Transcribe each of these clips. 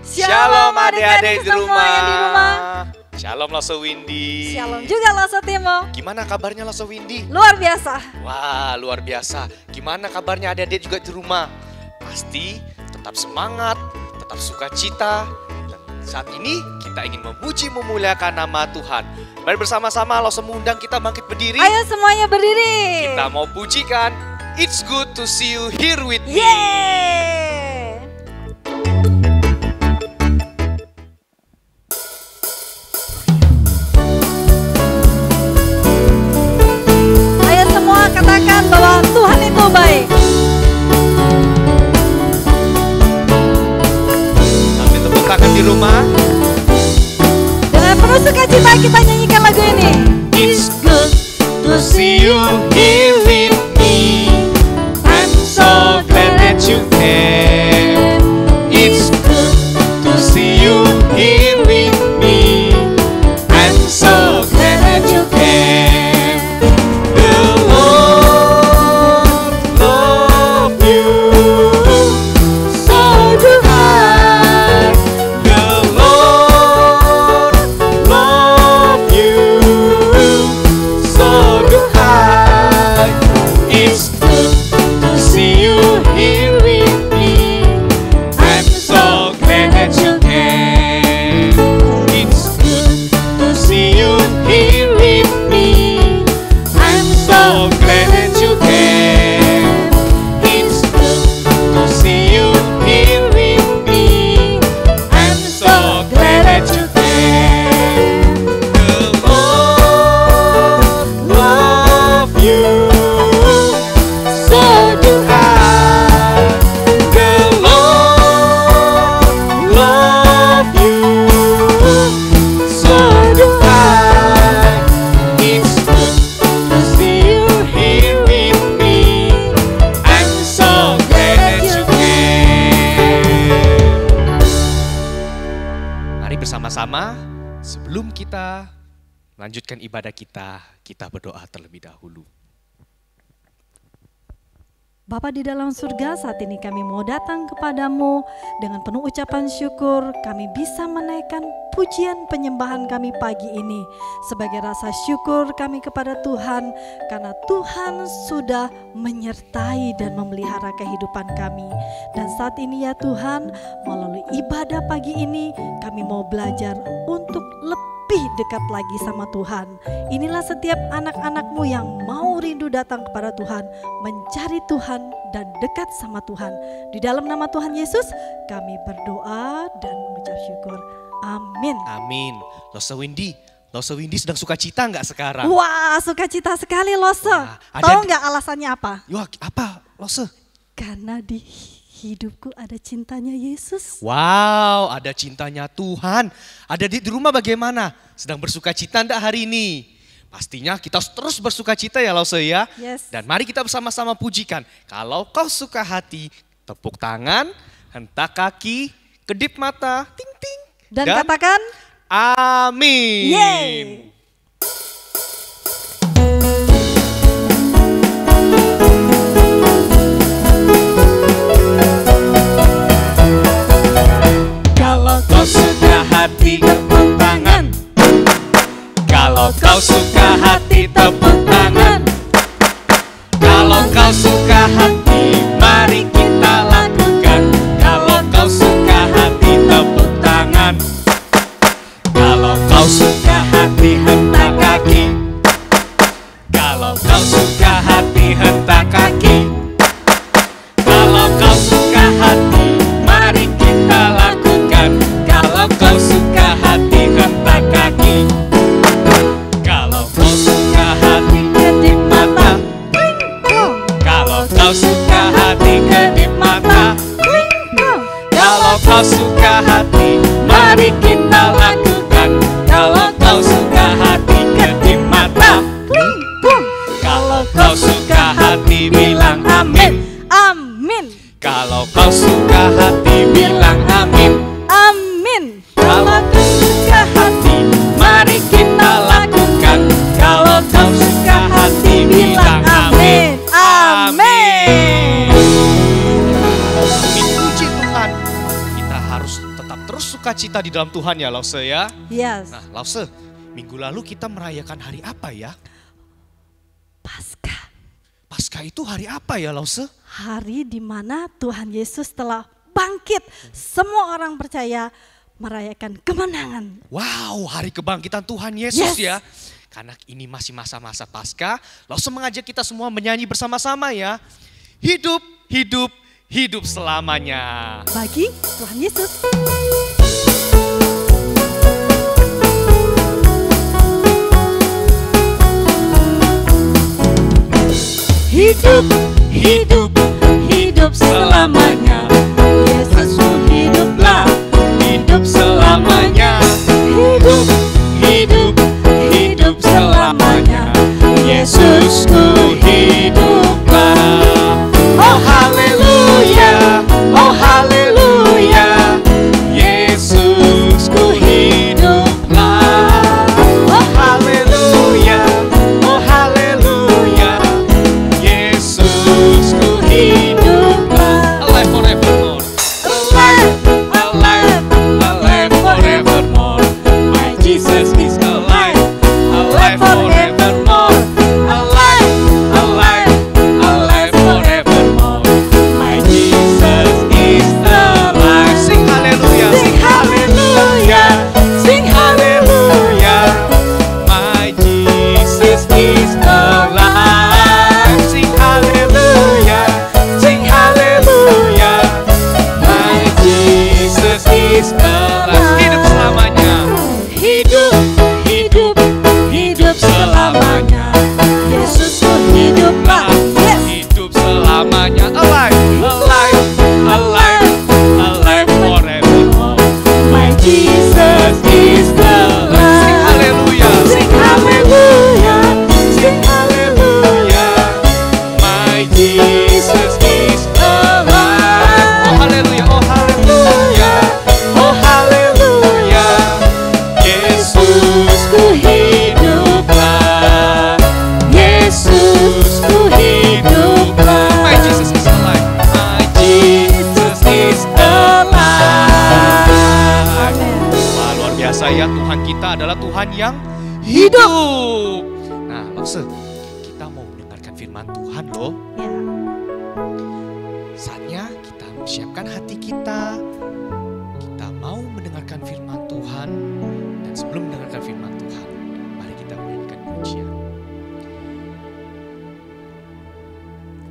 Shalom adik-adik di rumah. Yang di rumah. Shalom Loso Windy. Shalom juga Loso Timo. Gimana kabarnya Loso Windy? Luar biasa. Wah, luar biasa. Gimana kabarnya adik-adik juga di rumah? Pasti tetap semangat, tetap sukacita. Dan saat ini kita ingin memuji memuliakan nama Tuhan. Mari bersama-sama Loso mengundang kita bangkit berdiri. Ayo semuanya berdiri. Kita mau pujikan It's Good to See You Here With Me. Yeay. Ayo semua katakan bahwa Tuhan itu baik. Sambil tepuk tangan di rumah. Dengan penuh sukacita kita nyanyikan lagu ini. It's good to see you here with me. I'm so glad that you came. It's good to see you here with me. I'm so glad that you came. The Lord love you, so do I. The Lord love you, so do I. It's good to see you here with me. I'm so glad that you came. It's good to see you here with me. I'm so glad that you came. It's good to see you here with me. I'm so glad that you came. The Lord love you, so do I. The Lord love you, so do I. It's good to see you here with me. I'm so glad that you came. Mari bersama-sama sebelum kita melanjutkan ibadah kita berdoa terlebih dahulu. Bapa di dalam surga, saat ini kami mau datang kepadamu dengan penuh ucapan syukur. Kami bisa menaikkan pujian penyembahan kami pagi ini sebagai rasa syukur kami kepada Tuhan, karena Tuhan sudah menyertai dan memelihara kehidupan kami. Dan saat ini ya Tuhan, melalui ibadah pagi ini kami mau belajar untuk lebih dekat lagi sama Tuhan. Inilah setiap anak-anak-Mu yang mau rindu datang kepada Tuhan, mencari Tuhan dan dekat sama Tuhan. Di dalam nama Tuhan Yesus kami berdoa dan mengucap syukur. Amin. Amin. Loso Windy sedang sukacita nggak sekarang? Wah, sukacita sekali Lose. Wah, Tahu nggak alasannya apa? Wah, apa Loso? Karena di hidupku ada cintanya Yesus. Wow, ada cintanya Tuhan. Ada di rumah bagaimana? Sedang bersukacita enggak hari ini? Pastinya kita terus bersukacita ya Loso ya. Yes. Dan mari kita bersama-sama pujikan. Kalau kau suka hati, tepuk tangan, hentak kaki, kedip mata, ting ting. Dan katakan amin. yeay. Kalau kau suka hati, tepuk tangan. Kalau kau suka hati, tepuk tangan. Kalau kau suka hati, mari kita lakukan. Kalau kau suka hati, tepuk tangan. Kalau kau suka hati, hentak kaki. Kalau kau suka hati, hentak kaki. Kalau kau suka hati, mari kita lakukan. Kalau kau suka hati, hentak kaki. Kalau kau suka hati, kedip mata. Kalau kau suka hati, kedip mata. Kalau kau suka hati, mari kita lakukan. Kalau kau suka hati, kedip mata. Kalau kau suka hati, bilang amin. Amin. Kalau kau suka hati, bilang amin. Amin. Kalau kau suka hati, mari kita lakukan. Kalau kau suka hati, bilang amin. Amin. Puji Tuhan. Kita harus tetap terus sukacita di dalam Tuhan ya Lause ya. Yes. Nah Lause, minggu lalu kita merayakan hari apa ya? Paskah. Paskah itu hari apa ya Lause? Hari di mana Tuhan Yesus telah bangkit. Semua orang percaya merayakan kemenangan. Wow, hari kebangkitan Tuhan Yesus Yes. ya. Karena ini masih masa-masa Paskah, Lause mengajak kita semua menyanyi bersama-sama ya. Hidup, hidup, hidup selamanya. Bagi Tuhan Yesus. Hidup, hidup, hidup selamanya. Yesus hiduplah. Hidup selamanya. Hidup, hidup, hidup selamanya. Yesusku hiduplah. Oh haleluya, oh haleluya. Yesusku hiduplah. Oh haleluya, oh haleluya. Yesusku hiduplah. Alive forevermore. Alive, alive, alive forevermore. My Jesus is alive. Alive forevermore. Alive, alive, alive forevermore. My Jesus is alive. Sing hallelujah, sing hallelujah, sing hallelujah. My Jesus is alive. Sing hallelujah, sing hallelujah. My Jesus is alive. Hidup selamanya. Hidup, hidup, hidup selamanya. Yesusku hiduplah. Yes. Hidup selamanya. Alive, alive, alive, alive forevermore. My Jesus is alive. Sing hallelujah, sing hallelujah, sing hallelujah. My Jesus is alive. Oh hallelujah, oh hallelujah, oh hallelujah. Yesusku hiduplah. Yesusku hiduplah. My Jesus is alive. My Jesus is alive. Wah luar biasa ya, Tuhan kita adalah Tuhan yang hidup. Nah Lause, kita mau mendengarkan firman Tuhan loh. Ya. Saatnya kita mempersiapkan hati kita. Kita mau mendengarkan firman Tuhan. Dan sebelum mendengarkan firman Tuhan, mari kita menyanyikan pujian.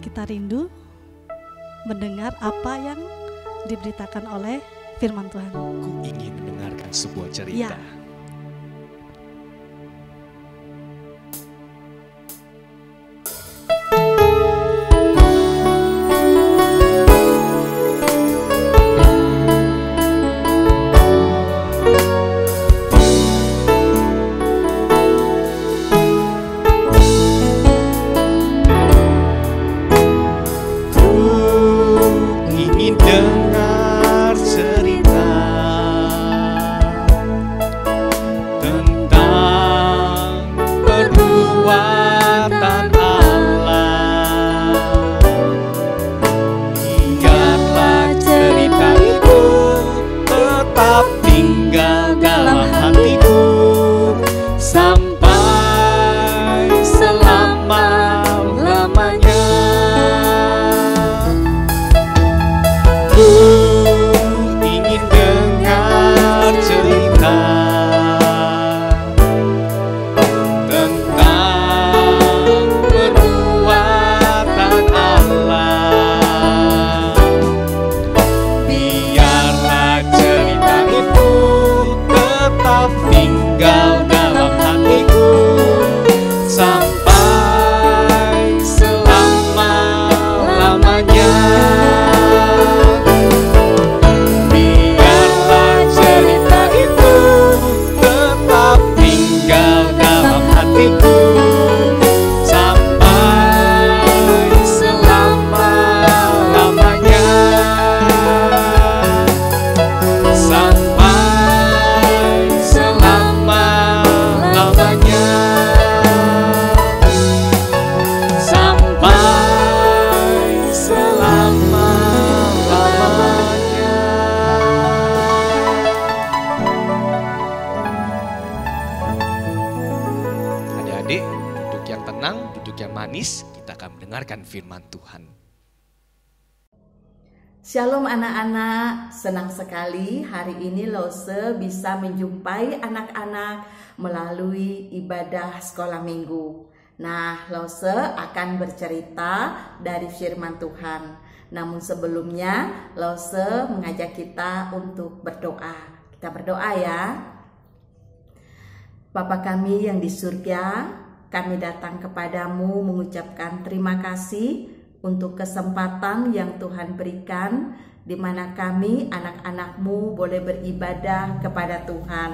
Kita rindu mendengar apa yang diberitakan oleh firman Tuhan. Ku ingin mendengarkan sebuah cerita. Ya. Ingin dengar cerita tentang perbuatan Allah. Biarlah cerita itu tetap tinggal dalam hatiku sampai selama-lamanya. Ku ingin dengar cerita tentang perbuatan Allah. Biarlah cerita itu tetap tinggal dalam hatiku sampai selama-lamanya. manis, kita akan mendengarkan firman Tuhan. Shalom anak-anak, senang sekali hari ini Lose bisa menjumpai anak-anak melalui ibadah sekolah minggu. Nah, Lose akan bercerita dari firman Tuhan. Namun sebelumnya, Lose mengajak kita untuk berdoa. Kita berdoa ya. Bapa kami yang di surga, kami datang kepadamu mengucapkan terima kasih untuk kesempatan yang Tuhan berikan, di mana kami anak-anak-Mu boleh beribadah kepada Tuhan.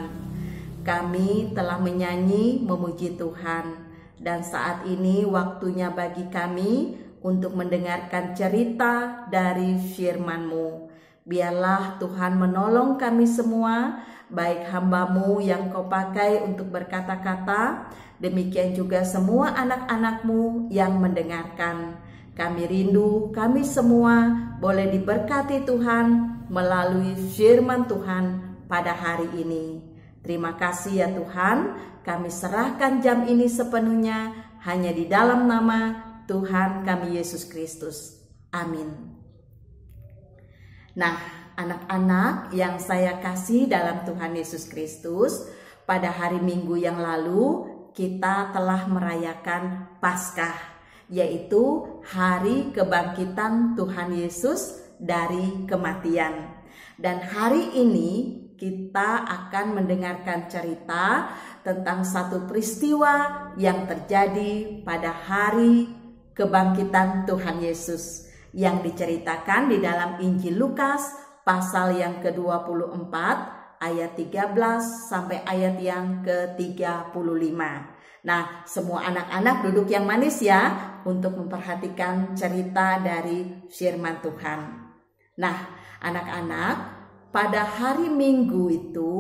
Kami telah menyanyi memuji Tuhan, dan saat ini waktunya bagi kami untuk mendengarkan cerita dari firman-Mu. Biarlah Tuhan menolong kami semua, baik hamba-Mu yang Kau pakai untuk berkata-kata, demikian juga semua anak-anak-Mu yang mendengarkan. Kami rindu kami semua boleh diberkati Tuhan melalui firman Tuhan pada hari ini. Terima kasih ya Tuhan, kami serahkan jam ini sepenuhnya hanya di dalam nama Tuhan kami Yesus Kristus. Amin. Nah, anak-anak yang saya kasih dalam Tuhan Yesus Kristus, pada hari Minggu yang lalu kita telah merayakan Paskah, yaitu hari kebangkitan Tuhan Yesus dari kematian. Dan hari ini kita akan mendengarkan cerita tentang satu peristiwa yang terjadi pada hari kebangkitan Tuhan Yesus, yang diceritakan di dalam Injil Lukas pasal yang ke-24 ayat 13 sampai ayat yang ke-35. Nah, semua anak-anak duduk yang manis ya untuk memperhatikan cerita dari firman Tuhan. Nah, anak-anak, pada hari Minggu itu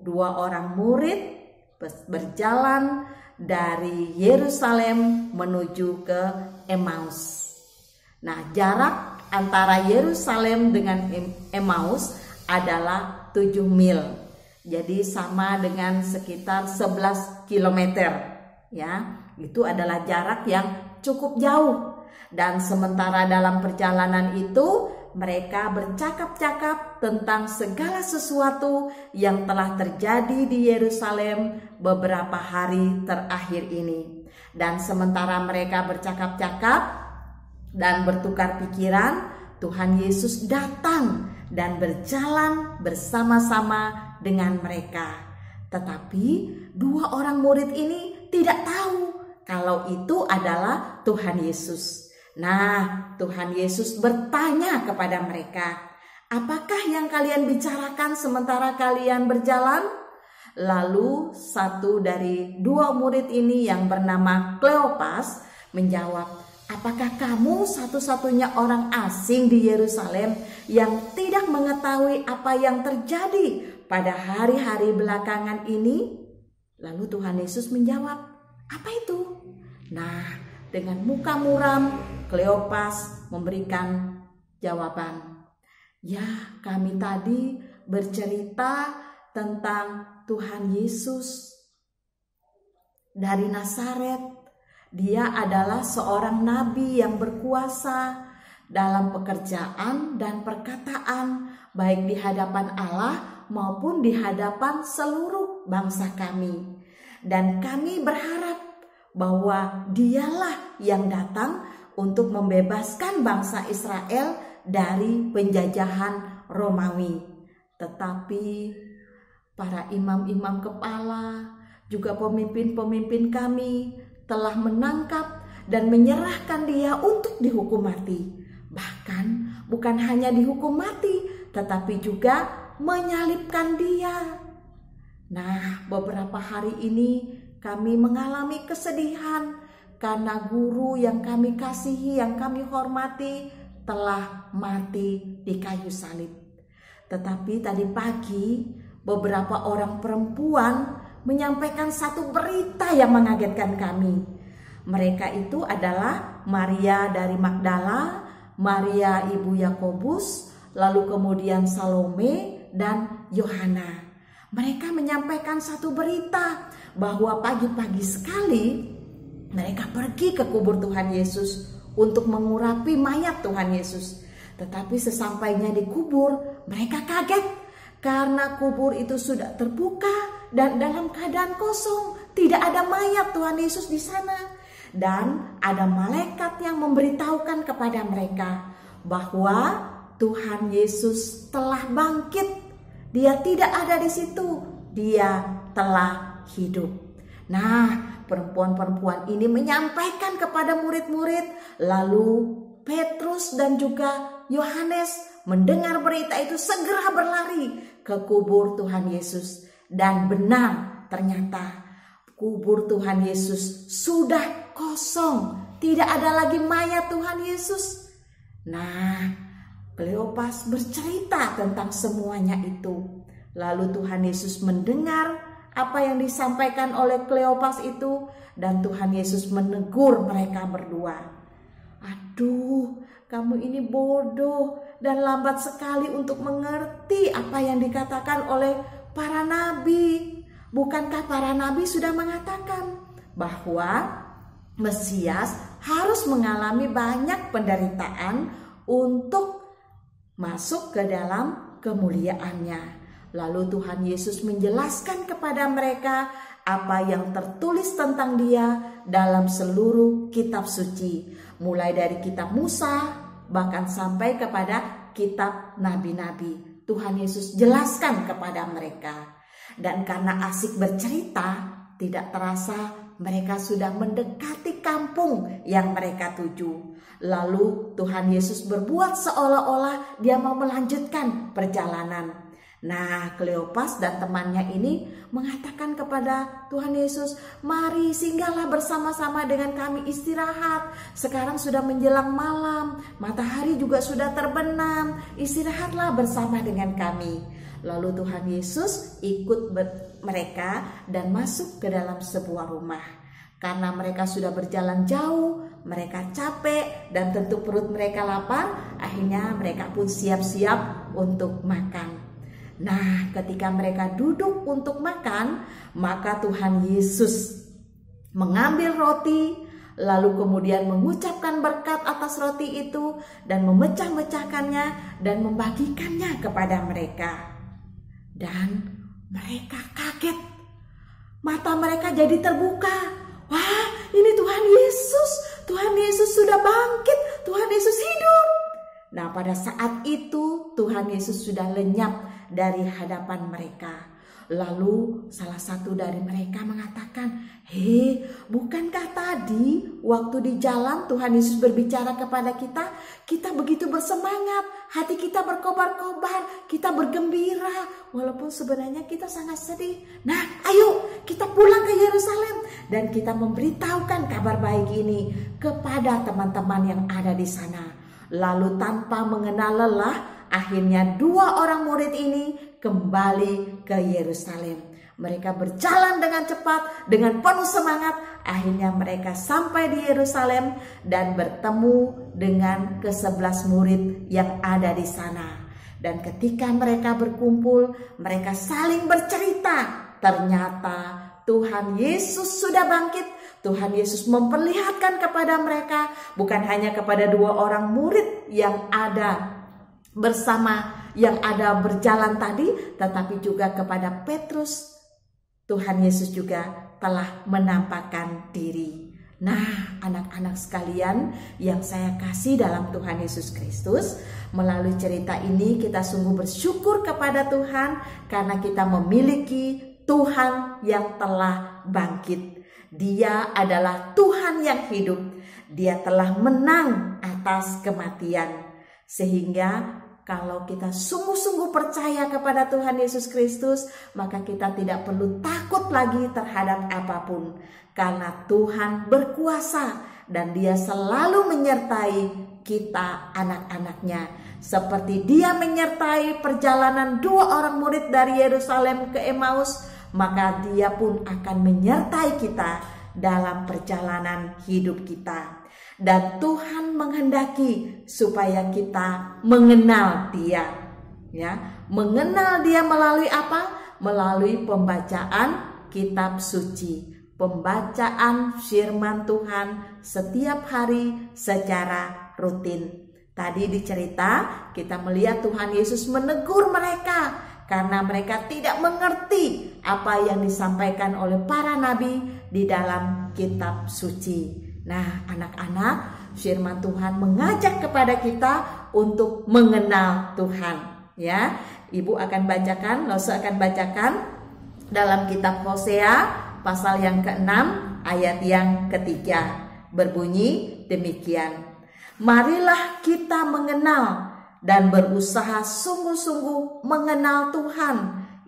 2 orang murid berjalan dari Yerusalem menuju ke Emmaus. Nah, jarak antara Yerusalem dengan Emmaus adalah 7 mil. Jadi sama dengan sekitar 11 km. Ya, itu adalah jarak yang cukup jauh. Dan sementara dalam perjalanan itu mereka bercakap-cakap tentang segala sesuatu yang telah terjadi di Yerusalem beberapa hari terakhir ini. Dan sementara mereka bercakap-cakap dan bertukar pikiran, Tuhan Yesus datang dan berjalan bersama-sama dengan mereka. Tetapi 2 orang murid ini tidak tahu kalau itu adalah Tuhan Yesus. Nah, Tuhan Yesus bertanya kepada mereka, "Apakah yang kalian bicarakan sementara kalian berjalan?" Lalu satu dari 2 murid ini yang bernama Kleopas menjawab, "Apakah kamu satu-satunya orang asing di Yerusalem yang tidak mengetahui apa yang terjadi pada hari-hari belakangan ini?" Lalu Tuhan Yesus menjawab, "Apa itu?" Nah, dengan muka muram, Kleopas memberikan jawaban, "Ya, kami tadi bercerita tentang Tuhan Yesus dari Nazaret. Dia adalah seorang nabi yang berkuasa dalam pekerjaan dan perkataan, baik di hadapan Allah maupun di hadapan seluruh bangsa kami. Dan kami berharap bahwa dialah yang datang untuk membebaskan bangsa Israel dari penjajahan Romawi. Tetapi para imam-imam kepala, juga pemimpin-pemimpin kami telah menangkap dan menyerahkan dia untuk dihukum mati. Bahkan bukan hanya dihukum mati, tetapi juga menyalibkan dia." Nah, beberapa hari ini kami mengalami kesedihan karena guru yang kami kasihi, yang kami hormati telah mati di kayu salib. Tetapi tadi pagi beberapa orang perempuan menyampaikan satu berita yang mengagetkan kami. Mereka itu adalah Maria dari Magdala, Maria ibu Yakobus, lalu kemudian Salome dan Yohana. Mereka menyampaikan satu berita bahwa pagi-pagi sekali Mereka pergi ke kubur Tuhan Yesus untuk mengurapi mayat Tuhan Yesus. Tetapi sesampainya di kubur, mereka kaget karena kubur itu sudah terbuka dan dalam keadaan kosong. Tidak ada mayat Tuhan Yesus di sana. Dan ada malaikat yang memberitahukan kepada mereka bahwa Tuhan Yesus telah bangkit. Dia tidak ada di situ. Dia telah hidup. Nah, perempuan-perempuan ini menyampaikan kepada murid-murid. Lalu Petrus dan juga Yohanes mendengar berita itu segera berlari ke kubur Tuhan Yesus. Dan benar, ternyata kubur Tuhan Yesus sudah kosong. Tidak ada lagi mayat Tuhan Yesus. Nah, Kleopas bercerita tentang semuanya itu. Lalu Tuhan Yesus mendengar apa yang disampaikan oleh Kleopas itu, dan Tuhan Yesus menegur mereka berdua. Aduh, kamu ini bodoh dan lambat sekali untuk mengerti apa yang dikatakan oleh para nabi. Bukankah para nabi sudah mengatakan bahwa Mesias harus mengalami banyak penderitaan untuk masuk ke dalam kemuliaannya? Lalu Tuhan Yesus menjelaskan kepada mereka apa yang tertulis tentang Dia dalam seluruh kitab suci, mulai dari kitab Musa bahkan sampai kepada kitab nabi-nabi. Tuhan Yesus jelaskan kepada mereka. Dan karena asik bercerita, tidak terasa mereka sudah mendekati kampung yang mereka tuju. Lalu Tuhan Yesus berbuat seolah-olah Dia mau melanjutkan perjalanan. Nah, Kleopas dan temannya ini mengatakan kepada Tuhan Yesus, "Mari singgahlah bersama-sama dengan kami istirahat. Sekarang sudah menjelang malam, matahari juga sudah terbenam. Istirahatlah bersama dengan kami." Lalu Tuhan Yesus ikut mereka dan masuk ke dalam sebuah rumah. Karena mereka sudah berjalan jauh, mereka capek dan tentu perut mereka lapar, akhirnya mereka pun siap-siap untuk makan. Nah, ketika mereka duduk untuk makan, maka Tuhan Yesus mengambil roti, lalu kemudian mengucapkan berkat atas roti itu dan memecah-mecahkannya dan membagikannya kepada mereka. Dan mereka kaget. Mata mereka jadi terbuka. Wah, ini Tuhan Yesus. Tuhan Yesus sudah bangkit. Tuhan Yesus hidup. Nah, pada saat itu Tuhan Yesus sudah lenyap dari hadapan mereka. Lalu salah satu dari mereka mengatakan, "Hei, bukankah tadi waktu di jalan Tuhan Yesus berbicara kepada kita, kita begitu bersemangat, hati kita berkobar-kobar, kita bergembira, walaupun sebenarnya kita sangat sedih. Nah, ayo kita pulang ke Yerusalem dan kita memberitahukan kabar baik ini kepada teman-teman yang ada di sana." Lalu tanpa mengenal lelah, akhirnya 2 orang murid ini kembali ke Yerusalem. Mereka berjalan dengan cepat, dengan penuh semangat. Akhirnya mereka sampai di Yerusalem dan bertemu dengan ke-11 murid yang ada di sana. Dan ketika mereka berkumpul, mereka saling bercerita. Ternyata Tuhan Yesus sudah bangkit. Tuhan Yesus memperlihatkan kepada mereka, bukan hanya kepada 2 orang murid yang ada bersama, yang ada berjalan tadi, tetapi juga kepada Petrus. Tuhan Yesus juga telah menampakkan diri. Nah, anak-anak sekalian yang saya kasih dalam Tuhan Yesus Kristus, melalui cerita ini kita sungguh bersyukur kepada Tuhan karena kita memiliki Tuhan yang telah bangkit. Dia adalah Tuhan yang hidup. Dia telah menang atas kematian. Sehingga kalau kita sungguh-sungguh percaya kepada Tuhan Yesus Kristus, maka kita tidak perlu takut lagi terhadap apapun. Karena Tuhan berkuasa dan Dia selalu menyertai kita anak-anaknya. Seperti Dia menyertai perjalanan 2 orang murid dari Yerusalem ke Emmaus, maka Dia pun akan menyertai kita dalam perjalanan hidup kita. Dan Tuhan menghendaki supaya kita mengenal Dia, ya. Mengenal Dia melalui apa? Melalui pembacaan kitab suci. pembacaan firman Tuhan setiap hari secara rutin. Tadi dicerita kita melihat Tuhan Yesus menegur mereka karena mereka tidak mengerti apa yang disampaikan oleh para nabi di dalam kitab suci. Nah, anak-anak, firman Tuhan mengajak kepada kita untuk mengenal Tuhan. Ya, Ibu akan bacakan, Lose akan bacakan dalam kitab Hosea pasal yang ke-6 ayat yang ketiga. Berbunyi demikian. Marilah kita mengenal dan berusaha sungguh-sungguh mengenal Tuhan.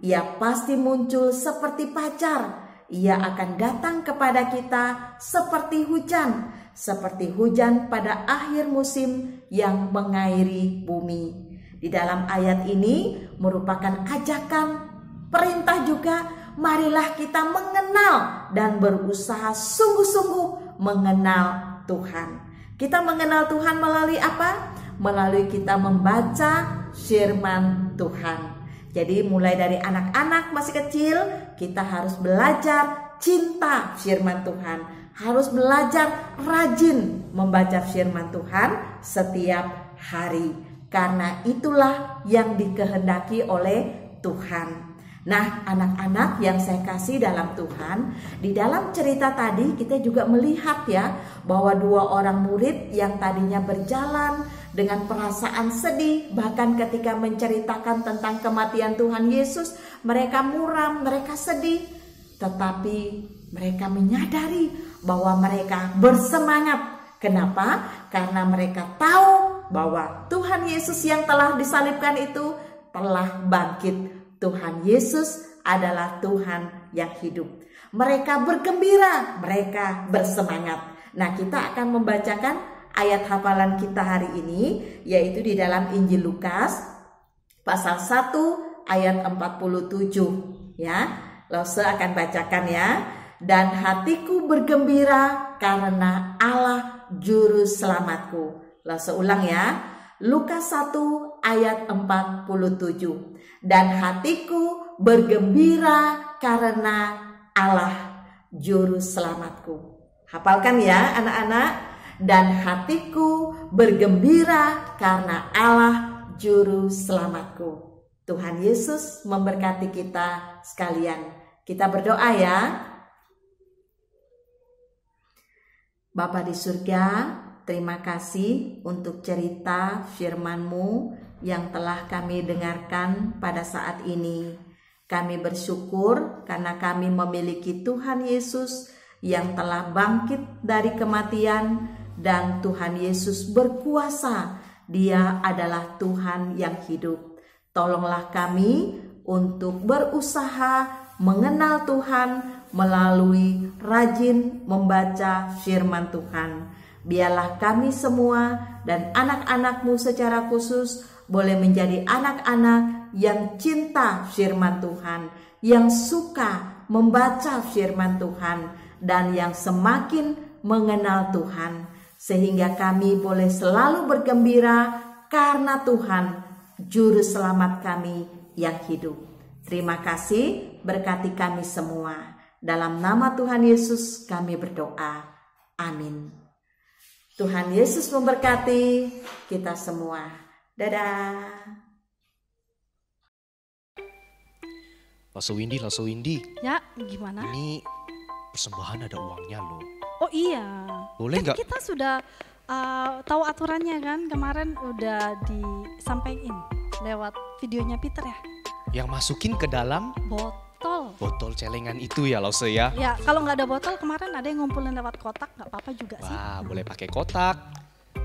Ia pasti muncul seperti pacar. Ia akan datang kepada kita seperti hujan pada akhir musim yang mengairi bumi. Di dalam ayat ini merupakan ajakan, perintah juga, marilah kita mengenal dan berusaha sungguh-sungguh mengenal Tuhan. Kita mengenal Tuhan melalui apa? Melalui kita membaca firman Tuhan. Jadi mulai dari anak-anak masih kecil, kita harus belajar cinta firman Tuhan. Harus belajar rajin membaca firman Tuhan setiap hari. Karena itulah yang dikehendaki oleh Tuhan. Nah, anak-anak yang saya kasih dalam Tuhan, di dalam cerita tadi kita juga melihat ya bahwa dua orang murid yang tadinya berjalan dengan perasaan sedih, bahkan ketika menceritakan tentang kematian Tuhan Yesus, mereka muram, mereka sedih, tetapi mereka menyadari bahwa mereka bersemangat. Kenapa? Karena mereka tahu bahwa Tuhan Yesus yang telah disalibkan itu telah bangkit. Tuhan Yesus adalah Tuhan yang hidup. Mereka bergembira, mereka bersemangat. Nah, kita akan membacakan ayat hafalan kita hari ini, yaitu di dalam Injil Lukas pasal 1 ayat 47 ya. Lose akan bacakan ya. Dan hatiku bergembira karena Allah juru selamatku. Lose ulang ya. Lukas 1 ayat 47. Dan hatiku bergembira karena Allah juru selamatku. Hafalkan ya anak-anak. Dan hatiku bergembira karena Allah juru selamatku. Tuhan Yesus memberkati kita sekalian. Kita berdoa ya. Bapa di surga, terima kasih untuk cerita firman-Mu yang telah kami dengarkan pada saat ini. Kami bersyukur karena kami memiliki Tuhan Yesus yang telah bangkit dari kematian, dan Tuhan Yesus berkuasa. Dia adalah Tuhan yang hidup. Tolonglah kami untuk berusaha mengenal Tuhan melalui rajin membaca firman Tuhan. Biarlah kami semua dan anak-anak-Mu secara khusus boleh menjadi anak-anak yang cinta firman Tuhan, yang suka membaca firman Tuhan, dan yang semakin mengenal Tuhan, sehingga kami boleh selalu bergembira karena Tuhan juru selamat kami yang hidup. Terima kasih, berkati kami semua. Dalam nama Tuhan Yesus kami berdoa. Amin. Tuhan Yesus memberkati kita semua. Dadah. Lase Windy. Ya, gimana? Ini persembahan ada uangnya loh. Oh iya. Boleh nggak? Kita sudah tahu aturannya kan, kemarin udah disampaikan lewat videonya Peter ya. Yang masukin ke dalam botol celengan itu ya Lase ya. Ya, kalau nggak ada botol, kemarin ada yang ngumpulin lewat kotak, nggak apa-apa juga sih. Wah, boleh pakai kotak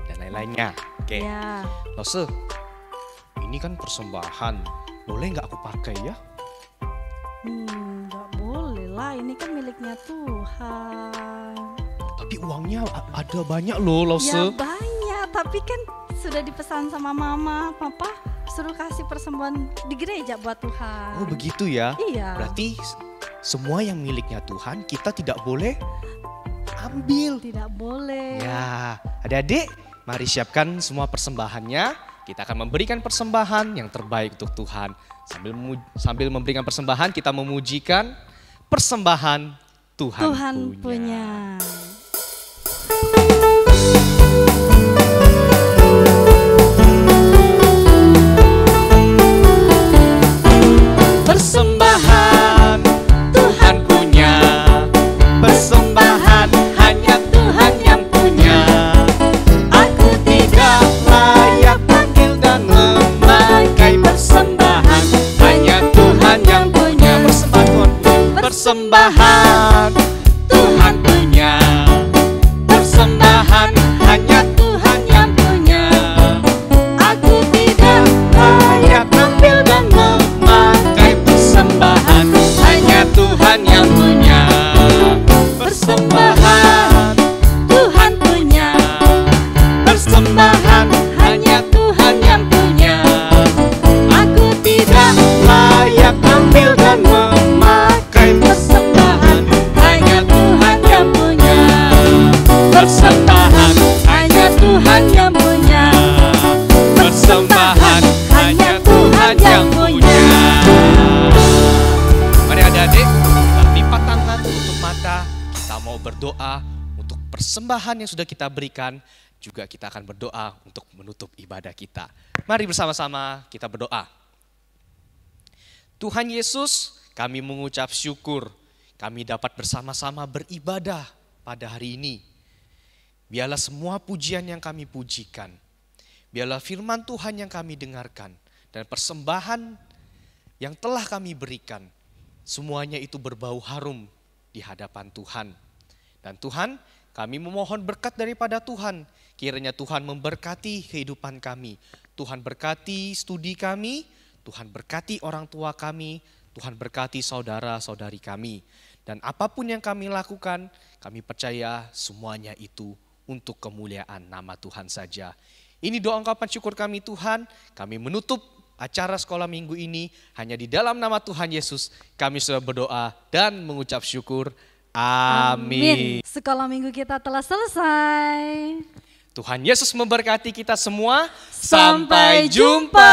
dan lain-lainnya. Oke. Ya. Lase, ini kan persembahan, boleh nggak aku pakai ya? Nggak boleh lah, ini kan miliknya Tuhan. Tapi uangnya ada banyak loh Lase. Ya banyak, tapi kan sudah dipesan sama mama, papa suruh kasih persembahan di gereja buat Tuhan. Oh begitu ya? Iya. Berarti semua yang miliknya Tuhan kita tidak boleh ambil. Tidak boleh. Ya, adik-adik, mari siapkan semua persembahannya. Kita akan memberikan persembahan yang terbaik untuk Tuhan. Sambil memberikan persembahan, kita memujikan persembahan Tuhan punya. Persembahan Tuhan punya, persembahan hanya Tuhan yang punya. Aku tidak layak panggil dan memakai persembahan, hanya Tuhan yang punya. Persembahan Tuhan punya, persembahan hanya Tuhan yang punya. Aku tidak layak tampil dan memakai persembahan, hanya Tuhan yang punya. Persembahan Tuhan punya, persembahan hanya Tuhan yang punya. Aku tidak layak tampil dan memakai persembahan, hanya Tuhan yang punya. Persembahan hanya Tuhan yang punya, persembahan hanya Tuhan yang punya. Mari adik-adik, kita lipat tangan, tutup mata. Kita mau berdoa untuk persembahan yang sudah kita berikan. Juga kita akan berdoa untuk menutup ibadah kita. Mari bersama-sama kita berdoa. Tuhan Yesus, kami mengucap syukur kami dapat bersama-sama beribadah pada hari ini. Biarlah semua pujian yang kami pujikan, biarlah firman Tuhan yang kami dengarkan, dan persembahan yang telah kami berikan, semuanya itu berbau harum di hadapan Tuhan. Dan Tuhan, kami memohon berkat daripada Tuhan. Kiranya Tuhan memberkati kehidupan kami. Tuhan berkati studi kami, Tuhan berkati orang tua kami, Tuhan berkati saudara-saudari kami. Dan apapun yang kami lakukan, kami percaya semuanya itu untuk kemuliaan nama Tuhan saja. Ini doa ungkapan syukur kami Tuhan. Kami menutup acara sekolah minggu ini hanya di dalam nama Tuhan Yesus. Kami sudah berdoa dan mengucap syukur. Amin. Sekolah minggu kita telah selesai. Tuhan Yesus memberkati kita semua. Sampai jumpa.